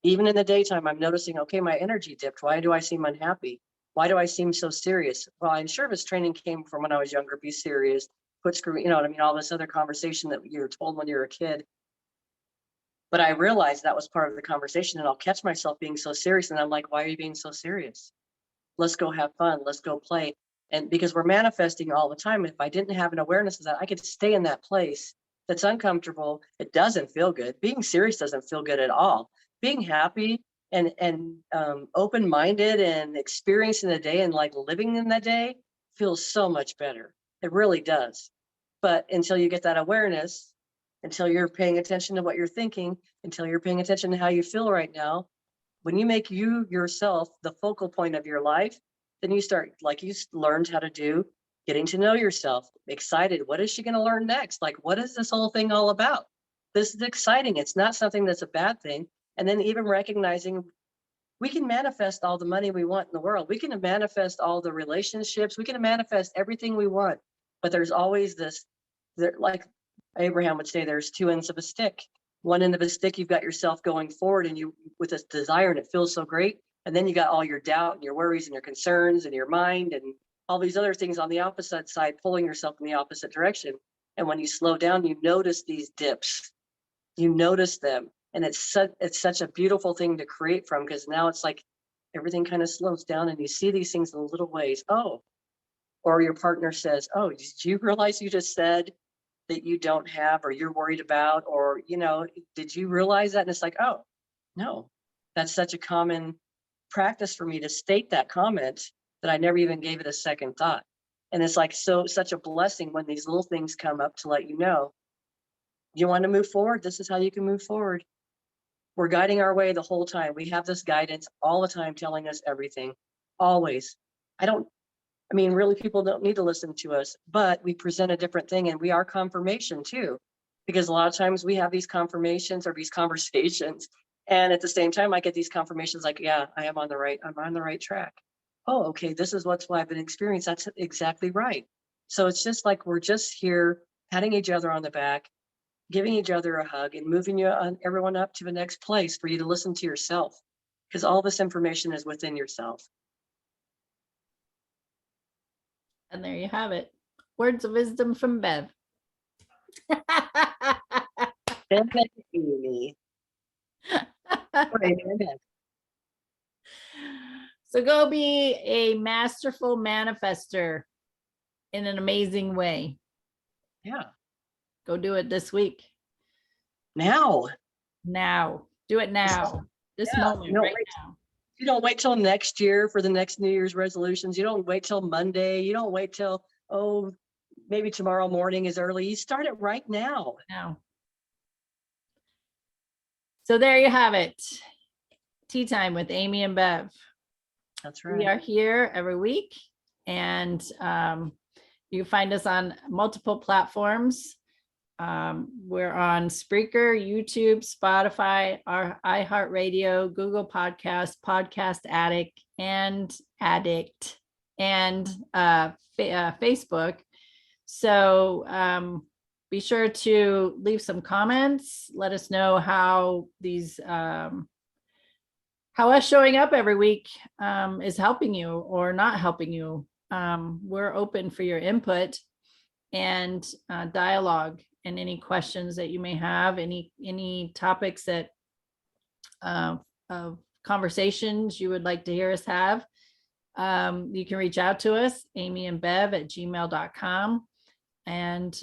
Even in the daytime, I'm noticing, okay, my energy dipped. Why do I seem unhappy? Why do I seem so serious? Well, I'm sure this training came from when I was younger. Be serious, quit screwing, you know what I mean? All this other conversation that you were told when you were a kid. But I realized that was part of the conversation, and I'll catch myself being so serious. And I'm like, why are you being so serious? Let's go have fun. Let's go play. And because we're manifesting all the time, if I didn't have an awareness of that, I could stay in that place that's uncomfortable. It doesn't feel good. Being serious doesn't feel good at all. Being happy and open-minded and experiencing the day and like living in the day feels so much better. It really does. But until you get that awareness, until you're paying attention to what you're thinking, until you're paying attention to how you feel right now, when you make you yourself the focal point of your life, then you start, like you learned how to do, getting to know yourself, excited. What is she going to learn next? Like, what is this whole thing all about? This is exciting. It's not something that's a bad thing. And then even recognizing we can manifest all the money we want in the world. We can manifest all the relationships. We can manifest everything we want. But there's always this, like Abraham would say, there's two ends of a stick. One end of a stick, you've got yourself going forward and you with this desire, and it feels so great. And then you got all your doubt and your worries and your concerns and your mind and all these other things on the opposite side, pulling yourself in the opposite direction. And when you slow down, you notice these dips. You notice them. And it's such a beautiful thing to create from, because now it's like everything kind of slows down and you see these things in little ways. Oh, or your partner says, oh, did you realize you just said that you don't have, or you're worried about, or, did you realize that? And it's like, oh, no, that's such a common practice for me to state that comment that I never even gave it a second thought. And it's like, such a blessing when these little things come up to let you know, you want to move forward. This is how you can move forward. We're guiding our way the whole time. We have this guidance all the time telling us everything, always. Really, people don't need to listen to us, but we present a different thing, and we are confirmation too, because a lot of times we have these confirmations or these conversations, and at the same time, I get these confirmations like, yeah, I'm on the right track. Oh, okay, this is what I've been experiencing. That's exactly right. So it's just like we're just here patting each other on the back, giving each other a hug, and moving everyone up to the next place for you to listen to yourself, because all this information is within yourself.
And there you have it. Words of wisdom from Bev. So go be a masterful manifester in an amazing way.
Yeah.
Go do it this week.
Now.
Do it now. This moment right now.
You don't wait till next year for the next New Year's resolutions. You don't wait till Monday. You don't wait till, maybe tomorrow morning is early. You start it right now.
So there you have it. Tea time with Amie and Bev.
That's right.
We are here every week, and you can find us on multiple platforms. We're on Spreaker, YouTube, Spotify, our iHeartRadio, Google Podcast, Podcast Addict, and Facebook. So be sure to leave some comments. Let us know how these, how us showing up every week is helping you or not helping you. We're open for your input and dialogue, and any questions that you may have, any topics that of conversations you would like to hear us have. You can reach out to us, amieandbev@gmail.com. And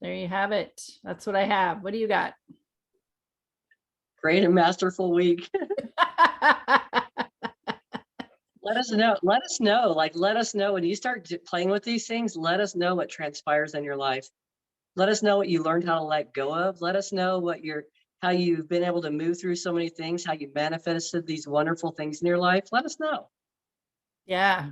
there you have it. That's what I have. What do you got?
Great and masterful week. Let us know. Let us know. Like, let us know when you start playing with these things. Let us know what transpires in your life. Let us know what you learned how to let go of. Let us know how you've been able to move through so many things, how you manifested these wonderful things in your life. Let us know.
Yeah,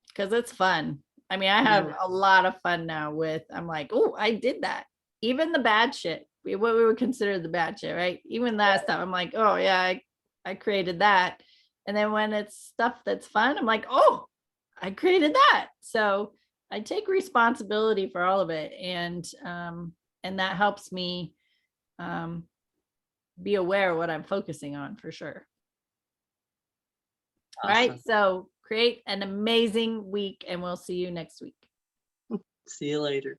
because it's fun. I mean, I have a lot of fun now with, I'm like, oh, I did that. Even the bad shit, what we would consider the bad shit, right? Even that stuff, I'm like, oh yeah, I created that. And then when it's stuff that's fun, I'm like, oh, I created that. So I take responsibility for all of it. And that helps me be aware of what I'm focusing on, for sure. Awesome. All right. So create an amazing week, and we'll see you next week.
See you later.